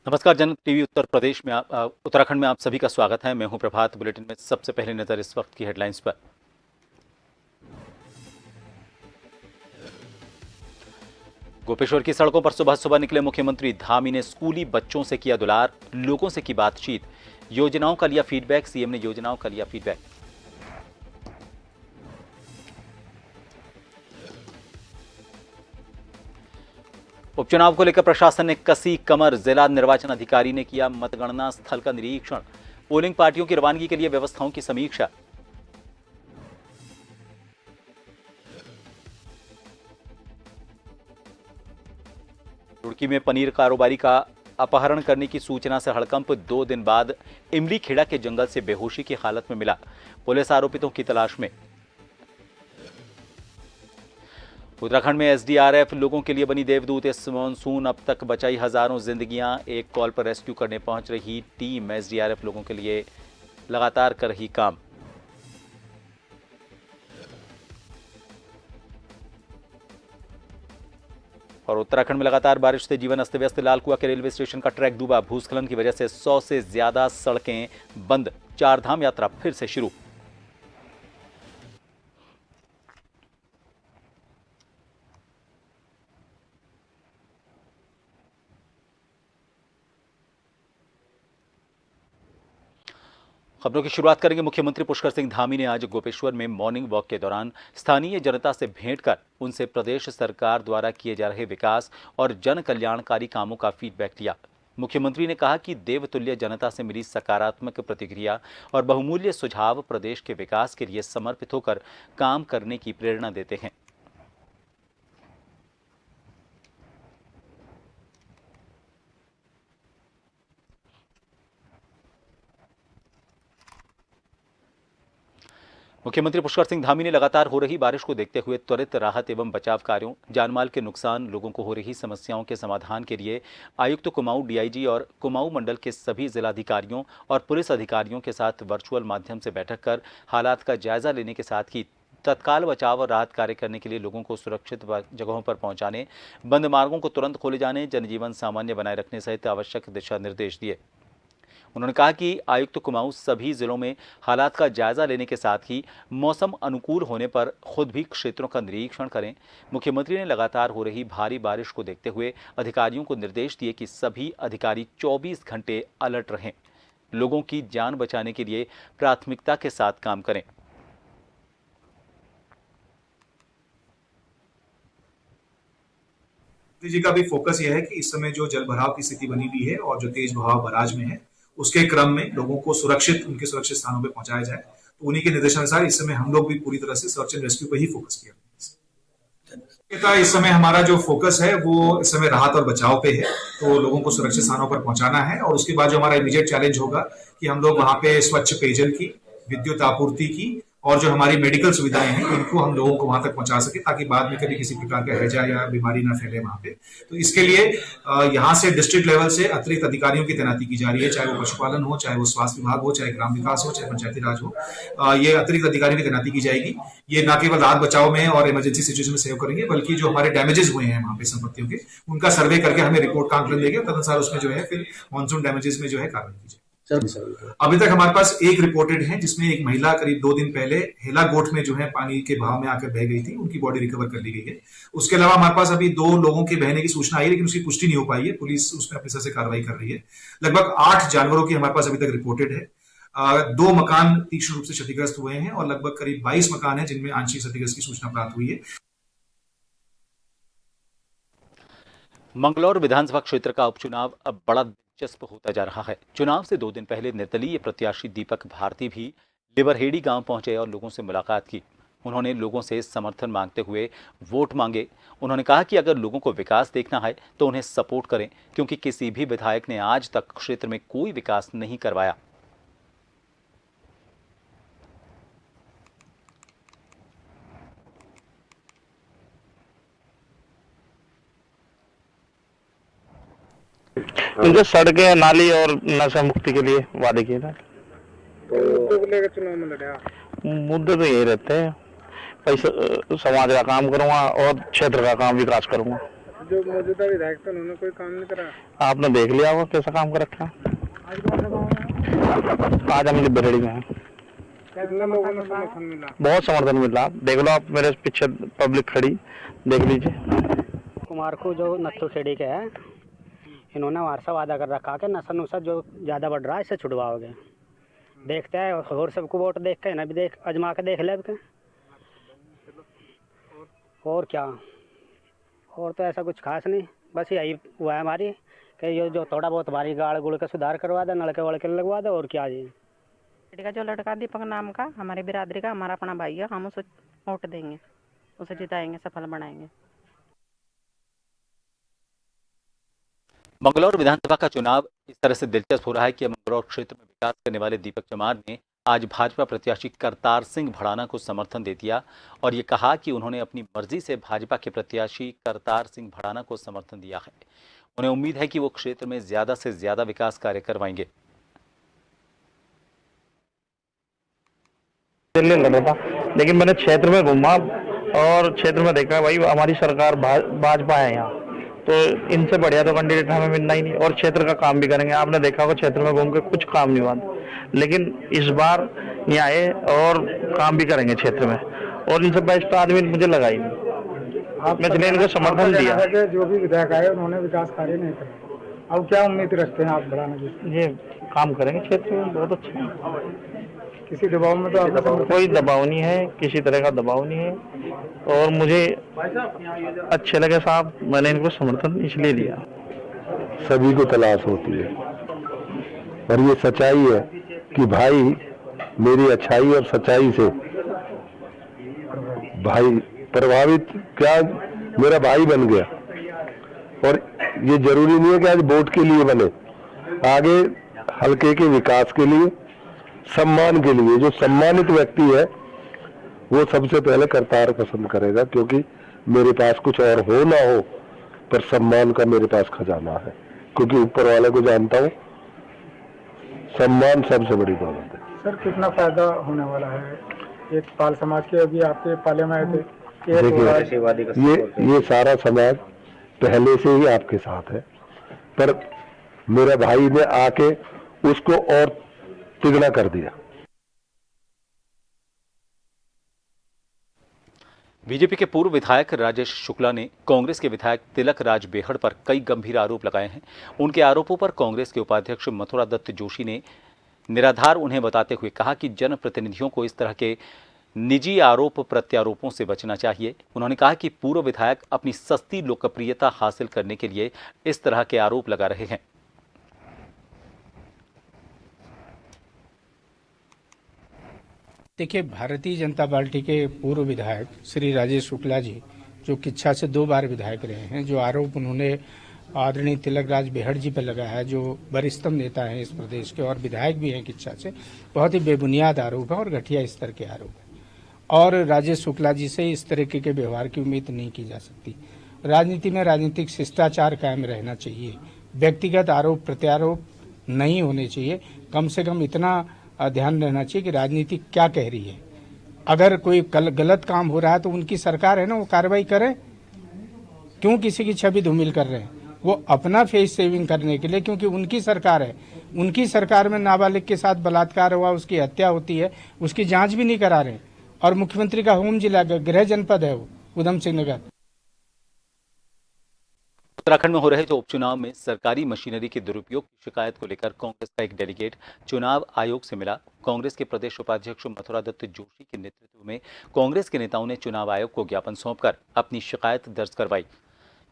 नमस्कार। जनक टीवी उत्तर प्रदेश में उत्तराखंड में आप सभी का स्वागत है। मैं हूं प्रभात। बुलेटिन में सबसे पहले नजर इस वक्त की हेडलाइंस पर। गोपेश्वर की सड़कों पर सुबह सुबह निकले मुख्यमंत्री। धामी ने स्कूली बच्चों से किया दुलार, लोगों से की बातचीत। योजनाओं का लिया फीडबैक। सीएम ने योजनाओं का लिया फीडबैक। उपचुनाव को लेकर प्रशासन ने कसी कमर। जिला निर्वाचन अधिकारी ने किया मतगणना स्थल का निरीक्षण। पोलिंग पार्टियों की रवानगी के लिए व्यवस्थाओं की समीक्षा। रुड़की में पनीर कारोबारी का अपहरण करने की सूचना से हड़कंप। 2 दिन बाद इमली खेड़ा के जंगल से बेहोशी की हालत में मिला। पुलिस आरोपितों की तलाश में। उत्तराखंड में एसडीआरएफ लोगों के लिए बनी देवदूत। इस मानसून अब तक बचाई हजारों जिंदगियां। एक कॉल पर रेस्क्यू करने पहुंच रही टीम एसडीआरएफ लोगों के लिए लगातार कर रही काम। और उत्तराखंड में लगातार बारिश से जीवन अस्त व्यस्त। लालकुआ के रेलवे स्टेशन का ट्रैक डूबा। भूस्खलन की वजह से 100 से ज्यादा सड़कें बंद। चारधाम यात्रा फिर से शुरू। खबरों की शुरुआत करेंगे। मुख्यमंत्री पुष्कर सिंह धामी ने आज गोपेश्वर में मॉर्निंग वॉक के दौरान स्थानीय जनता से भेंट कर उनसे प्रदेश सरकार द्वारा किए जा रहे विकास और जन कल्याणकारी कामों का फीडबैक लिया। मुख्यमंत्री ने कहा कि देवतुल्य जनता से मिली सकारात्मक प्रतिक्रिया और बहुमूल्य सुझाव प्रदेश के विकास के लिए समर्पित होकर काम करने की प्रेरणा देते हैं। मुख्यमंत्री पुष्कर सिंह धामी ने लगातार हो रही बारिश को देखते हुए त्वरित राहत एवं बचाव कार्यों, जानमाल के नुकसान, लोगों को हो रही समस्याओं के समाधान के लिए आयुक्त कुमाऊं, डीआईजी और कुमाऊं मंडल के सभी जिलाधिकारियों और पुलिस अधिकारियों के साथ वर्चुअल माध्यम से बैठक कर हालात का जायजा लेने के साथ ही तत्काल बचाव और राहत कार्य करने के लिए लोगों को सुरक्षित जगहों पर पहुंचाने, बंद मार्गों को तुरंत खोले जाने, जनजीवन सामान्य बनाए रखने सहित आवश्यक दिशा निर्देश दिए। उन्होंने कहा कि आयुक्त कुमाऊं सभी जिलों में हालात का जायजा लेने के साथ ही मौसम अनुकूल होने पर खुद भी क्षेत्रों का निरीक्षण करें। मुख्यमंत्री ने लगातार हो रही भारी बारिश को देखते हुए अधिकारियों को निर्देश दिए कि सभी अधिकारी 24 घंटे अलर्ट रहें, लोगों की जान बचाने के लिए प्राथमिकता के साथ काम करें। जी का भी फोकस यह है कि इस समय जो जल भराव की स्थिति बनी हुई है और जो तेज बहाव बराज में है, उसके क्रम में लोगों को उनके सुरक्षित स्थानों पर पहुंचाया जाए। तो उन्हीं के निर्देशानुसार इस समय हम लोग भी पूरी तरह से सर्च एंड रेस्क्यू पर ही फोकस किया। इस समय हमारा जो फोकस है वो इस समय राहत और बचाव पे है। तो लोगों को सुरक्षित स्थानों पर पहुंचाना है और उसके बाद जो हमारा इमीडिएट चैलेंज होगा कि हम लोग वहां पे स्वच्छ पेयजल की, विद्युत आपूर्ति की और जो हमारी मेडिकल सुविधाएं हैं इनको हम लोगों को वहां तक पहुंचा सके, ताकि बाद में कभी किसी प्रकार का हैजा या बीमारी ना फैले वहां पे। तो इसके लिए यहाँ से डिस्ट्रिक्ट लेवल से अतिरिक्त अधिकारियों की तैनाती की जा रही है, चाहे वो पशुपालन हो, चाहे वो स्वास्थ्य विभाग हो, चाहे ग्राम विकास हो, चाहे पंचायती राज हो। ये अतिरिक्त अधिकारियों की तैनाती की जाएगी। ये न केवल राहत बचाव में और इमरजेंसी सिचुएशन में सहयोग करेंगे, बल्कि जो हमारे डैमेजेस हुए हैं वहां पे संपत्तियों के, उनका सर्वे करके हमें रिपोर्ट का आंकलन देंगे। तदनुसार उसमें जो है फिर मानसून डैमेजेस में जो है कार्रवाई की जाए। अभी तक हमारे पास एक रिपोर्टेड है, जिसमें एक महिला करीब 2 दिन पहले हेला गोट में जो है पानी के बहाव में आकर बह गई थी, उनकी बॉडी रिकवर कर ली गई है। उसके अलावा हमारे पास अभी 2 लोगों के बहने की सूचना आई है, लेकिन उसकी पुष्टि नहीं हो पाई है। पुलिस उसमें अपने से कार्रवाई कर रही है। लगभग 8 जानवरों की हमारे पास अभी तक रिपोर्टेड है। 2 मकान तीक्ष्ण रूप से क्षतिग्रस्त हुए हैं और लगभग करीब 22 मकान है जिनमें आंशिक क्षतिग्रस्त की सूचना प्राप्त हुई है। मंगलौर विधानसभा क्षेत्र का उपचुनाव अब बड़ा दिलचस्प होता जा रहा है। चुनाव से 2 दिन पहले निर्दलीय प्रत्याशी दीपक भारती भी लिबरहेड़ी गांव पहुंचे और लोगों से मुलाकात की। उन्होंने लोगों से समर्थन मांगते हुए वोट मांगे। उन्होंने कहा कि अगर लोगों को विकास देखना है तो उन्हें सपोर्ट करें, क्योंकि किसी भी विधायक ने आज तक क्षेत्र में कोई विकास नहीं करवाया। उनके सड़कें, नाली और नशा मुक्ति के लिए वादे किए थे। मुद्दों को लेकर चुनाव में लड़े आप? मुद्दे तो यही रहते हैं, पैसा, समाज का काम करूंगा और क्षेत्र का काम विकास करूंगा। जो मौजूदा विधायक थे उन्होंने कोई काम नहीं करा। आपने देख लिया होगा कैसा काम कर रखा है। आज हम लिबरेली में हैं। कितने लोगों ने समर्थन मिला? बहुत समर्थन मिल रहा, देख लो आप, मेरे पीछे पब्लिक खड़ी, देख लीजिए। कुमार को जो नत्थू खेड़ी के हैं, इन्होंने वारसा वादा कर रखा कि नशा नुशा जो ज़्यादा बढ़ रहा है इससे छुड़वाओगे। देखते हैं और सबको वोट देख के ना भी देख अजमा के देख ले अब के। और क्या, और तो ऐसा कुछ खास नहीं, बस यही हुआ है हमारी कि ये जो थोड़ा बहुत हमारी गाड़ गुड़ का सुधार करवा दे, नलके वड़के लगवा दे, और क्या जी। का जो लड़का दीपक नाम का हमारी बिरादरी का हमारा अपना भाई है, हम उसे वोट देंगे, उसे जिताएंगे, सफल बनाएंगे। मंगलौर विधानसभा का चुनाव इस तरह से दिलचस्प हो रहा है कि मंगलौर क्षेत्र में विकास करने वाले दीपक चमार ने आज भाजपा प्रत्याशी करतार सिंह भड़ाना को समर्थन दे दिया और ये कहा कि उन्होंने अपनी मर्जी से भाजपा के प्रत्याशी करतार सिंह भड़ाना को समर्थन दिया है। उन्हें उम्मीद है कि वो क्षेत्र में ज्यादा से ज्यादा विकास कार्य करवाएंगे। दिल्ली लड़ रहा था, लेकिन मैंने क्षेत्र में घूमा और क्षेत्र में देखा भाई हमारी सरकार भाजपा है यहाँ, तो इनसे बढ़िया तो कैंडिडेट हमें मिलना ही नहीं, और क्षेत्र का काम भी करेंगे। आपने देखा होगा क्षेत्र में घूम के कुछ काम नहीं हुआ, लेकिन इस बार यहाँ आए और काम भी करेंगे क्षेत्र में, और इनसे बेस्ट आदमी मुझे लगा ही नहीं। मैं इसलिए इनको समर्थन दिया। जो भी विधायक आए उन्होंने विकास कार्य नहीं करे, अब क्या उम्मीद रखते हैं आप बढ़ाने की? ये काम करेंगे क्षेत्र में, बहुत अच्छा है। किसी दबाव में तो आपको कोई दबाव नहीं है, किसी तरह का दबाव नहीं है, और मुझे अच्छे लगे साहब, मैंने इनको समर्थन इसलिए दिया। सभी को तलाश होती है और ये सच्चाई है कि भाई मेरी अच्छाई और सच्चाई से भाई प्रभावित, क्या मेरा भाई बन गया। और ये जरूरी नहीं है कि आज वोट के लिए बने, आगे हल्के के विकास के लिए, सम्मान के लिए। जो सम्मानित व्यक्ति है वो सबसे पहले करतार पसंद करेगा, क्योंकि मेरे पास कुछ और हो ना हो पर सम्मान का मेरे पास खजाना है, क्योंकि ऊपर वाले को जानता हूँ, सम्मान सबसे बड़ी दौलत है। सर कितना फायदा होने वाला है? एक पाल समाज के अभी आपके पाले में आए थे, देखिए ये सारा समाज पहले से ही आपके साथ है, पर मेरा भाई ने आके उसको और तिगड़ा कर दिया। बीजेपी के पूर्व विधायक राजेश शुक्ला ने कांग्रेस के विधायक तिलक राज बेहड़ पर कई गंभीर आरोप लगाए हैं। उनके आरोपों पर कांग्रेस के उपाध्यक्ष मथुरा दत्त जोशी ने निराधार उन्हें बताते हुए कहा कि जनप्रतिनिधियों को इस तरह के निजी आरोप प्रत्यारोपों से बचना चाहिए। उन्होंने कहा कि पूर्व विधायक अपनी सस्ती लोकप्रियता हासिल करने के लिए इस तरह के आरोप लगा रहे हैं। देखिए, भारतीय जनता पार्टी के पूर्व विधायक श्री राजेश शुक्ला जी, जो किच्छा से 2 बार विधायक रहे हैं, जो आरोप उन्होंने आदरणीय तिलक राज बेहड़ जी पर लगाया है, जो वरिष्ठतम नेता हैं इस प्रदेश के और विधायक भी हैं किच्छा से, बहुत ही बेबुनियाद आरोप है और घटिया स्तर के आरोप है। और राजेश शुक्ला जी से इस तरीके के व्यवहार की उम्मीद नहीं की जा सकती। राजनीति में राजनीतिक शिष्टाचार कायम रहना चाहिए, व्यक्तिगत आरोप प्रत्यारोप नहीं होने चाहिए। कम से कम इतना ध्यान रहना चाहिए कि राजनीति क्या कह रही है। अगर कोई गलत काम हो रहा है तो उनकी सरकार है ना, वो कार्रवाई करे। क्यों किसी की छवि धूमिल कर रहे हैं? वो अपना फेस सेविंग करने के लिए, क्योंकि उनकी सरकार है, उनकी सरकार में नाबालिग के साथ बलात्कार हुआ, उसकी हत्या होती है, उसकी जांच भी नहीं करा रहे। और मुख्यमंत्री का होम जिला गृह जनपद है वो उधम सिंह नगर। उत्तराखंड में हो रहे जो उपचुनाव में सरकारी मशीनरी के दुरुपयोग की शिकायत को लेकर कांग्रेस का एक डेलीगेट चुनाव आयोग से मिला। कांग्रेस के प्रदेश उपाध्यक्ष मथुरा दत्त जोशी के नेतृत्व में कांग्रेस के नेताओं ने चुनाव आयोग को ज्ञापन सौंपकर अपनी शिकायत दर्ज करवाई।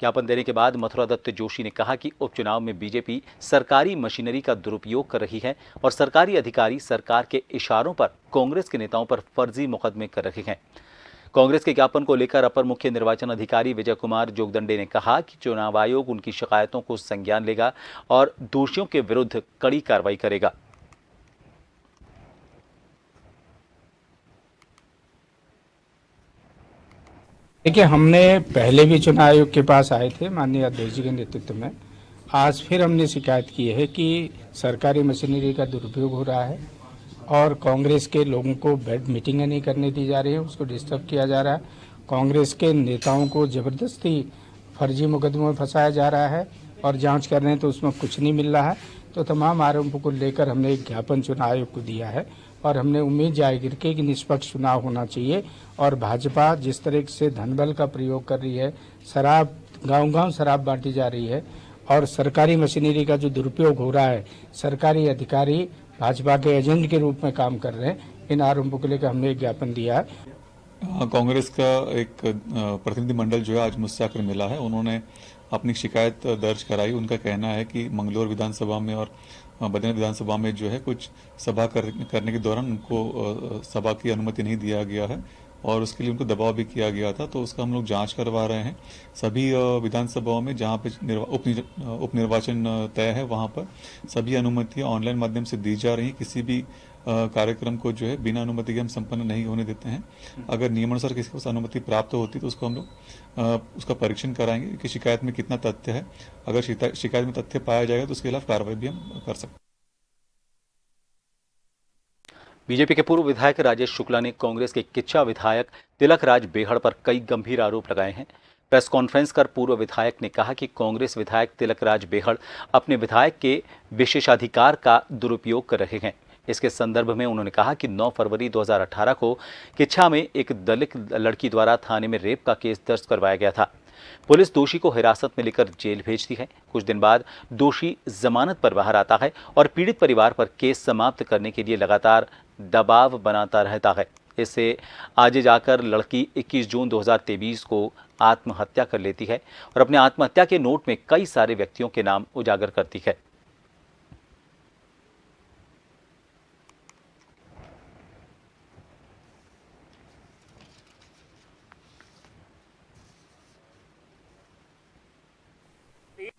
ज्ञापन देने के बाद मथुरा दत्त जोशी ने कहा कि उपचुनाव में बीजेपी सरकारी मशीनरी का दुरुपयोग कर रही है और सरकारी अधिकारी सरकार के इशारों पर कांग्रेस के नेताओं पर फर्जी मुकदमे कर रहे हैं। कांग्रेस के ज्ञापन को लेकर अपर मुख्य निर्वाचन अधिकारी विजय कुमार जोगदंडे ने कहा कि चुनाव आयोग उनकी शिकायतों को संज्ञान लेगा और दोषियों के विरुद्ध कड़ी कार्रवाई करेगा। देखिए, हमने पहले भी चुनाव आयोग के पास आए थे माननीय अध्यक्ष जी के नेतृत्व में। आज फिर हमने शिकायत की है कि सरकारी मशीनरी का दुरुपयोग हो रहा है और कांग्रेस के लोगों को बैठ मीटिंगें नहीं करने दी जा रही है, उसको डिस्टर्ब किया जा रहा है। कांग्रेस के नेताओं को जबरदस्ती फर्जी मुकदमों में फंसाया जा रहा है और जांच कर रहे हैं तो उसमें कुछ नहीं मिल रहा है। तो तमाम आरोपों को लेकर हमने एक ज्ञापन चुनाव आयोग को दिया है और हमने उम्मीद जाहिर की कि निष्पक्ष चुनाव होना चाहिए। और भाजपा जिस तरह से धनबल का प्रयोग कर रही है, शराब गांव-गांव शराब बांटी जा रही है और सरकारी मशीनरी का जो दुरुपयोग हो रहा है, सरकारी अधिकारी भाजपा के एजेंट के रूप में काम कर रहे हैं, इन आरोपों को लेकर हमने एक ज्ञापन दिया है। कांग्रेस का एक प्रतिनिधि मंडल जो है आज मुझसे आकर मिला है। उन्होंने अपनी शिकायत दर्ज कराई। उनका कहना है कि मंगलौर विधानसभा में और बद्रीनाथ विधानसभा में जो है कुछ सभा करने के दौरान उनको सभा की अनुमति नहीं दिया गया है और उसके लिए उनको दबाव भी किया गया था। तो उसका हम लोग जांच करवा रहे हैं। सभी विधानसभाओं में जहां पे उप निर्वाचन तय है वहां पर सभी अनुमतियां ऑनलाइन माध्यम से दी जा रही हैं। किसी भी कार्यक्रम को जो है बिना अनुमति के हम संपन्न नहीं होने देते हैं। अगर नियमानुसार किसी को अनुमति प्राप्त होती तो उसको हम लोग उसका परीक्षण कराएंगे कि शिकायत में कितना तथ्य है। अगर शिकायत में तथ्य पाया जाएगा तो उसके खिलाफ कार्रवाई भी हम कर सकते हैं। बीजेपी के पूर्व विधायक राजेश शुक्ला ने कांग्रेस के किच्छा विधायक तिलक राज बेहड़ पर कई गंभीर आरोप लगाए हैं। प्रेस कॉन्फ्रेंस कर पूर्व विधायक ने कहा कि कांग्रेस विधायक तिलक राज बेहड़ अपने विधायक के विशेषाधिकार का दुरुपयोग कर रहे हैं। इसके संदर्भ में उन्होंने कहा कि 9 फरवरी 2018 को किच्छा में एक दलित लड़की द्वारा थाने में रेप का केस दर्ज करवाया गया था। पुलिस दोषी को हिरासत में लेकर जेल भेजती है। कुछ दिन बाद दोषी जमानत पर बाहर आता है और पीड़ित परिवार पर केस समाप्त करने के लिए लगातार दबाव बनाता रहता है। इससे आगे जाकर लड़की 21 जून 2023 को आत्महत्या कर लेती है और अपने आत्महत्या के नोट में कई सारे व्यक्तियों के नाम उजागर करती है।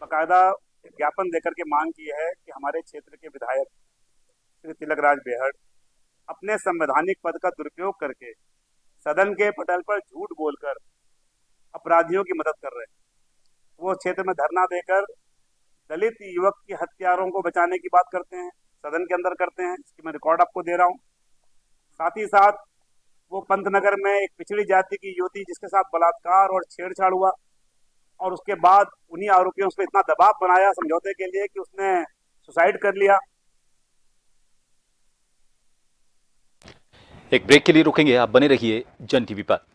बाकायदा ज्ञापन देकर के मांग की है कि हमारे क्षेत्र के विधायक श्री तिलक राज बेहड़ अपने संवैधानिक पद का दुरुपयोग करके सदन के पटल पर झूठ बोलकर अपराधियों की मदद कर रहे हैं। वो क्षेत्र में धरना देकर दलित युवक की हत्यारों को बचाने की बात करते हैं, सदन के अंदर करते हैं। इसकी मैं रिकॉर्ड आपको दे रहा हूँ। साथ ही साथ वो पंतनगर में एक पिछड़ी जाति की युवती जिसके साथ बलात्कार और छेड़छाड़ हुआ और उसके बाद उन्हीं आरोपियों से इतना दबाव बनाया समझौते के लिए कि उसने सुसाइड कर लिया। एक ब्रेक के लिए रुकेंगे, आप बने रहिए जन टीवी पर।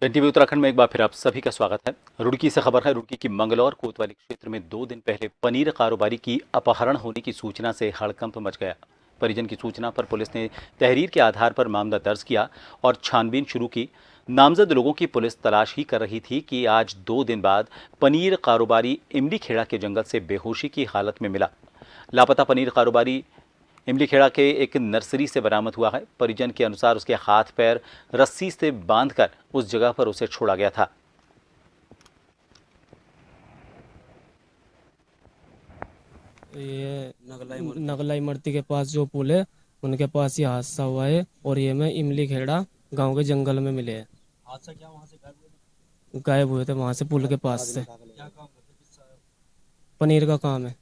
जन टीवी उत्तराखंड में एक बार फिर आप सभी का स्वागत है। रुड़की से खबर है। रुड़की की मंगलौर कोतवाली क्षेत्र में 2 दिन पहले पनीर कारोबारी की अपहरण होने की सूचना से हड़कंप मच गया। परिजन की सूचना पर पुलिस ने तहरीर के आधार पर मामला दर्ज किया और छानबीन शुरू की। नामजद लोगों की पुलिस तलाश ही कर रही थी कि आज 2 दिन बाद पनीर कारोबारी इमली खेड़ा के जंगल से बेहोशी की हालत में मिला। लापता पनीर कारोबारी इमली खेड़ा के एक नर्सरी से बरामद हुआ है। परिजन के अनुसार उसके हाथ पैर रस्सी से बांधकर उस जगह पर उसे छोड़ा गया था। ये नगलाई मर्ती के पास जो पुल है उनके पास ये हादसा हुआ है और ये मैं इमली खेड़ा गांव के जंगल में मिले हैं। हादसा क्या वहाँ से गायब हुए थे वहाँ से पुल के पास से। पनीर का काम है,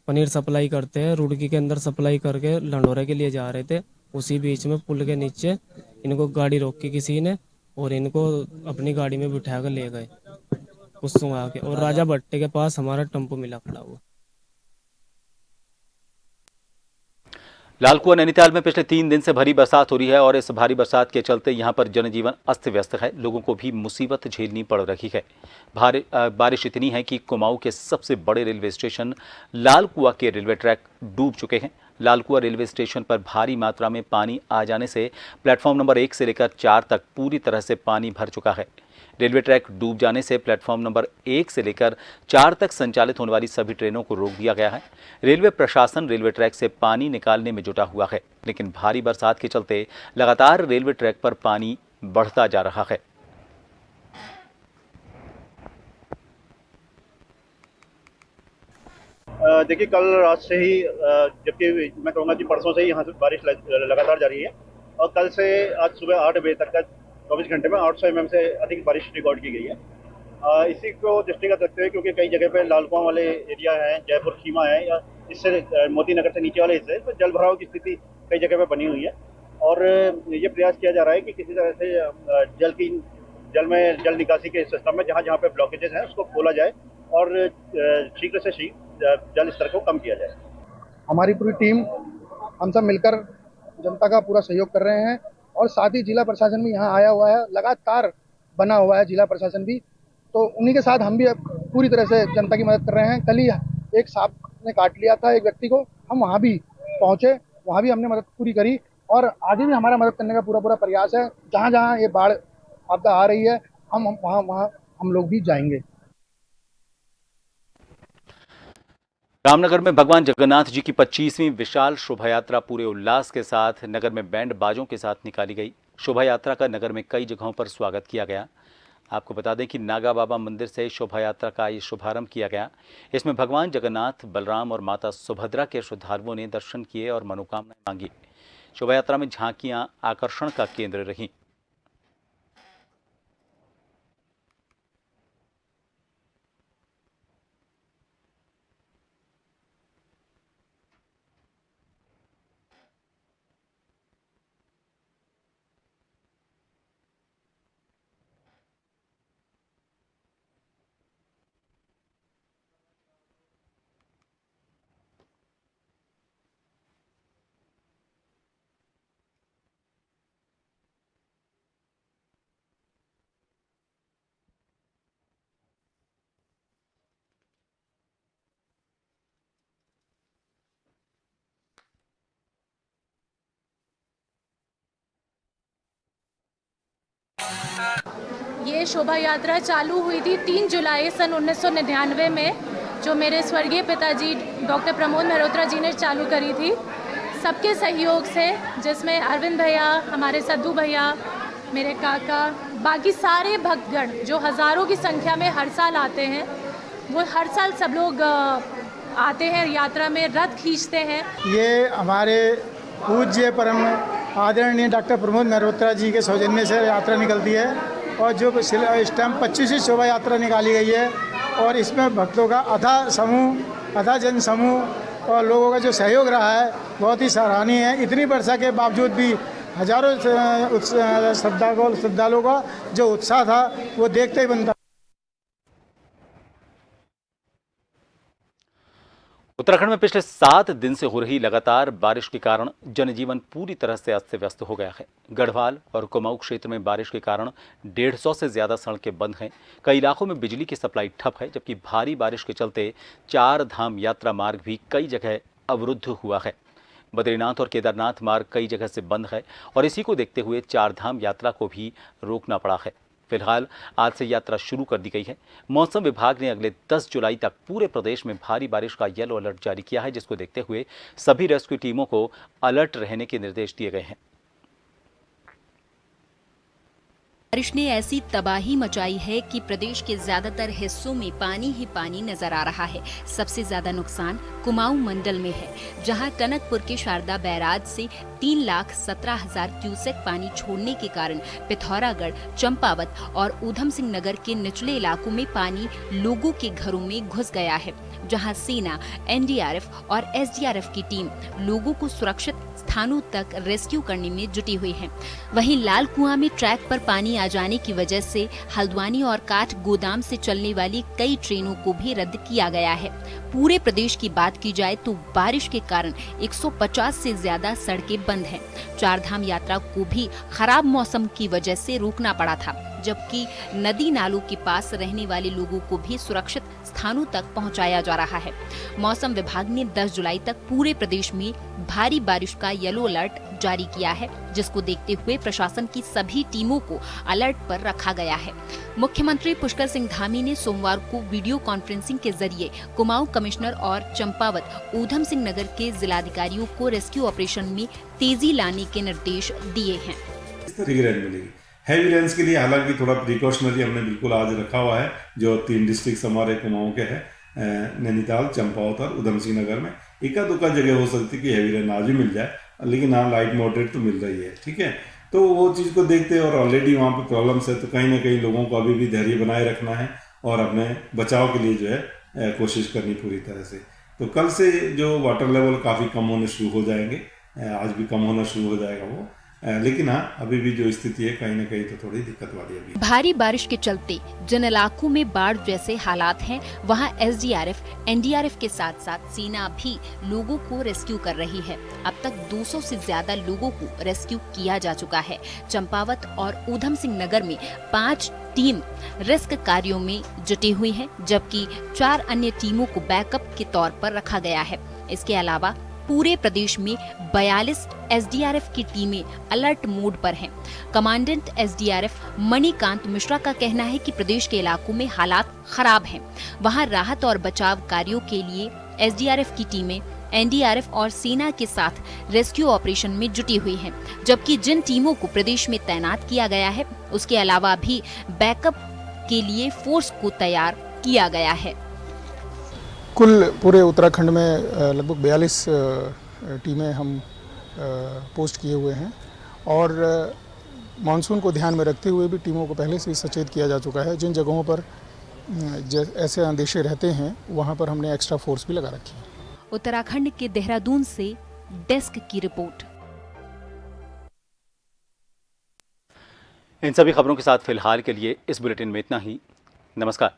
पनीर सप्लाई करते हैं। रुड़की के अंदर सप्लाई करके लंडोरे के लिए जा रहे थे। उसी बीच में पुल के नीचे इनको गाड़ी रोकी किसी ने और इनको अपनी गाड़ी में बिठा कर ले गए कुछ आके। और राजा भट्टे के पास हमारा टेम्पो मिला खड़ा हुआ। लालकुआ नैनीताल में पिछले 3 दिन से भारी बरसात हो रही है और इस भारी बरसात के चलते यहां पर जनजीवन अस्त व्यस्त है। लोगों को भी मुसीबत झेलनी पड़ रही है। बारिश इतनी है कि कुमाऊं के सबसे बड़े रेलवे स्टेशन लालकुआ के रेलवे ट्रैक डूब चुके हैं। लालकुआ रेलवे स्टेशन पर भारी मात्रा में पानी आ जाने से प्लेटफॉर्म नंबर 1 से लेकर 4 तक पूरी तरह से पानी भर चुका है। रेलवे ट्रैक डूब जाने से प्लेटफॉर्म नंबर 1 से लेकर 4 तक संचालित होने वाली सभी ट्रेनों को रोक दिया गया है। रेलवे प्रशासन रेलवे ट्रैक से पानी निकालने में जुटा हुआ है, लेकिन भारी बरसात के चलते लगातार रेलवे ट्रैक पर पानी बढ़ता जा रहा है। देखिए कल रात से ही जबकि मैं कहूँगा कि परसों से ही यहाँ से बारिश लगातार जारी है और कल से आज सुबह 8 बजे तक का 24 घंटे में 800 mm से अधिक बारिश रिकॉर्ड की गई है। इसी को दृष्टिगत रखते हुए क्योंकि कई जगह पे लाल कुआं वाले एरिया है, जयपुर खीमा है या इससे मोती नगर से नीचे वाले हिस्से तो जल भराव की स्थिति कई जगह पे बनी हुई है और ये प्रयास किया जा रहा है कि किसी तरह से जल निकासी के सिस्टम में जहाँ पे ब्लॉकेजेस हैं उसको खोला जाए और शीघ्र से शीघ्र जल स्तर को कम किया जाए। हमारी पूरी टीम हम सब मिलकर जनता का पूरा सहयोग कर रहे हैं और साथ ही जिला प्रशासन भी यहाँ आया हुआ है, लगातार बना हुआ है जिला प्रशासन भी, तो उन्हीं के साथ हम भी पूरी तरह से जनता की मदद कर रहे हैं। कल ही एक सांप ने काट लिया था एक व्यक्ति को, हम वहाँ भी पहुँचे, वहाँ भी हमने मदद पूरी करी और आगे भी हमारा मदद करने का पूरा प्रयास है। जहाँ जहाँ ये बाढ़ आपदा आ रही है हम वहाँ हम लोग भी जाएंगे। रामनगर में भगवान जगन्नाथ जी की 25वीं विशाल शोभा यात्रा पूरे उल्लास के साथ नगर में बैंड बाजों के साथ निकाली गई। शोभा यात्रा का नगर में कई जगहों पर स्वागत किया गया। आपको बता दें कि नागा बाबा मंदिर से शोभा यात्रा का ये शुभारंभ किया गया। इसमें भगवान जगन्नाथ, बलराम और माता सुभद्रा के श्रद्धालुओं ने दर्शन किए और मनोकामनाएं मांगी। शोभा यात्रा में झांकियां आकर्षण का केंद्र रहीं। ये शोभा यात्रा चालू हुई थी 3 जुलाई सन 1999 में, जो मेरे स्वर्गीय पिताजी डॉक्टर प्रमोद मेहरोत्रा जी ने चालू करी थी सबके सहयोग से, जिसमें अरविंद भैया, हमारे सद्दू भैया, मेरे काका, बाकी सारे भक्तगण जो हज़ारों की संख्या में हर साल आते हैं, वो हर साल सब लोग आते हैं यात्रा में, रथ खींचते हैं। ये हमारे पूज्य परम आदरणीय डॉक्टर प्रमोद मेहरोत्रा जी के सौजन्य से यात्रा निकलती है और जो इस टाइम 25वीं शोभा यात्रा निकाली गई है और इसमें भक्तों का अथा जन समूह और लोगों का जो सहयोग रहा है बहुत ही सराहनीय है। इतनी वर्षा के बावजूद भी हजारों श्रद्धालुओं का जो उत्साह था वो देखते ही बनता। उत्तराखंड में पिछले 7 दिन से हो रही लगातार बारिश के कारण जनजीवन पूरी तरह से अस्त व्यस्त हो गया है। गढ़वाल और कुमाऊं क्षेत्र में बारिश के कारण 150 से ज्यादा सड़कें बंद हैं। कई इलाकों में बिजली की सप्लाई ठप है, जबकि भारी बारिश के चलते 4 धाम यात्रा मार्ग भी कई जगह अवरुद्ध हुआ है। बद्रीनाथ और केदारनाथ मार्ग कई जगह से बंद है और इसी को देखते हुए 4 धाम यात्रा को भी रोकना पड़ा है। फिलहाल आज से यात्रा शुरू कर दी गई है। मौसम विभाग ने अगले 10 जुलाई तक पूरे प्रदेश में भारी बारिश का येलो अलर्ट जारी किया है, जिसको देखते हुए सभी रेस्क्यू टीमों को अलर्ट रहने के निर्देश दिए गए हैं। बारिश ने ऐसी तबाही मचाई है कि प्रदेश के ज्यादातर हिस्सों में पानी ही पानी नजर आ रहा है। सबसे ज्यादा नुकसान कुमाऊं मंडल में है, जहां टनकपुर के शारदा बैराज से 3,17,000 क्यूसेक पानी छोड़ने के कारण पिथौरागढ़, चंपावत और ऊधम सिंह नगर के निचले इलाकों में पानी लोगों के घरों में घुस गया है, जहां सेना, एनडीआरएफ और एसडीआरएफ की टीम लोगों को सुरक्षित स्थानों तक रेस्क्यू करने में जुटी हुई है। वहीं लाल कुआं में ट्रैक पर पानी आ जाने की वजह से हल्द्वानी और काठ गोदाम से चलने वाली कई ट्रेनों को भी रद्द किया गया है। पूरे प्रदेश की बात की जाए तो बारिश के कारण 150 से ज्यादा सड़कें बंद हैं। 4 धाम यात्रा को भी खराब मौसम की वजह से रोकना पड़ा था, जबकि नदी नालों के पास रहने वाले लोगों को भी सुरक्षित स्थानों तक पहुंचाया जा रहा है। मौसम विभाग ने 10 जुलाई तक पूरे प्रदेश में भारी बारिश का येलो अलर्ट जारी किया है, जिसको देखते हुए प्रशासन की सभी टीमों को अलर्ट पर रखा गया है। मुख्यमंत्री पुष्कर सिंह धामी ने सोमवार को वीडियो कॉन्फ्रेंसिंग के जरिए कुमाऊं कमिश्नर और चंपावत, ऊधम सिंह नगर के जिलाधिकारियों को रेस्क्यू ऑपरेशन में तेजी लाने के निर्देश दिए हैं। हैवी रेंज के लिए हालांकि थोड़ा प्रिकॉशनरी हमने बिल्कुल आज रखा हुआ है। जो 3 डिस्ट्रिक्ट हमारे कुमाऊं के हैं, नैनीताल, चंपावत और उधम सिंह नगर में एका दुक्का जगह हो सकती है कि हैवी रेन आज भी मिल जाए, लेकिन हाँ लाइट मॉडरेट तो मिल रही है। ठीक है, तो वो चीज़ को देखते हैं और ऑलरेडी वहाँ पे प्रॉब्लम्स है, तो कहीं ना कहीं लोगों को अभी भी धैर्य बनाए रखना है और अपने बचाव के लिए जो है कोशिश करनी पूरी तरह से। तो कल से जो वाटर लेवल काफ़ी कम होने शुरू हो जाएंगे, आज भी कम होना शुरू हो जाएगा वो, लेकिन हाँ अभी भी जो स्थिति है कहीं ना कहीं तो थोड़ी दिक्कत वाली है। भारी बारिश के चलते जिन इलाकों में बाढ़ जैसे हालात हैं, वहां एसडीआरएफ, एनडीआरएफ के साथ साथ सेना भी लोगों को रेस्क्यू कर रही है। अब तक 200 से ज्यादा लोगों को रेस्क्यू किया जा चुका है। चंपावत और ऊधम सिंह नगर में 5 टीम रेस्क्यू कार्यों में जुटी हुई है, जबकि 4 अन्य टीमों को बैकअप के तौर पर रखा गया है। इसके अलावा पूरे प्रदेश में 42 एसडीआरएफ की टीमें अलर्ट मोड पर हैं। कमांडेंट एसडीआरएफ मणिकांत मिश्रा का कहना है कि प्रदेश के इलाकों में हालात खराब हैं। वहां राहत और बचाव कार्यों के लिए एसडीआरएफ की टीमें एनडीआरएफ और सेना के साथ रेस्क्यू ऑपरेशन में जुटी हुई हैं, जबकि जिन टीमों को प्रदेश में तैनात किया गया है, उसके अलावा भी बैकअप के लिए फोर्स को तैयार किया गया है। कुल पूरे उत्तराखंड में लगभग 42 टीमें हम पोस्ट किए हुए हैं और मानसून को ध्यान में रखते हुए भी टीमों को पहले से ही सचेत किया जा चुका है। जिन जगहों पर ऐसे अंदेशे रहते हैं वहां पर हमने एक्स्ट्रा फोर्स भी लगा रखी है। उत्तराखंड के देहरादून से डेस्क की रिपोर्ट। इन सभी खबरों के साथ फिलहाल के लिए इस बुलेटिन में इतना ही। नमस्कार।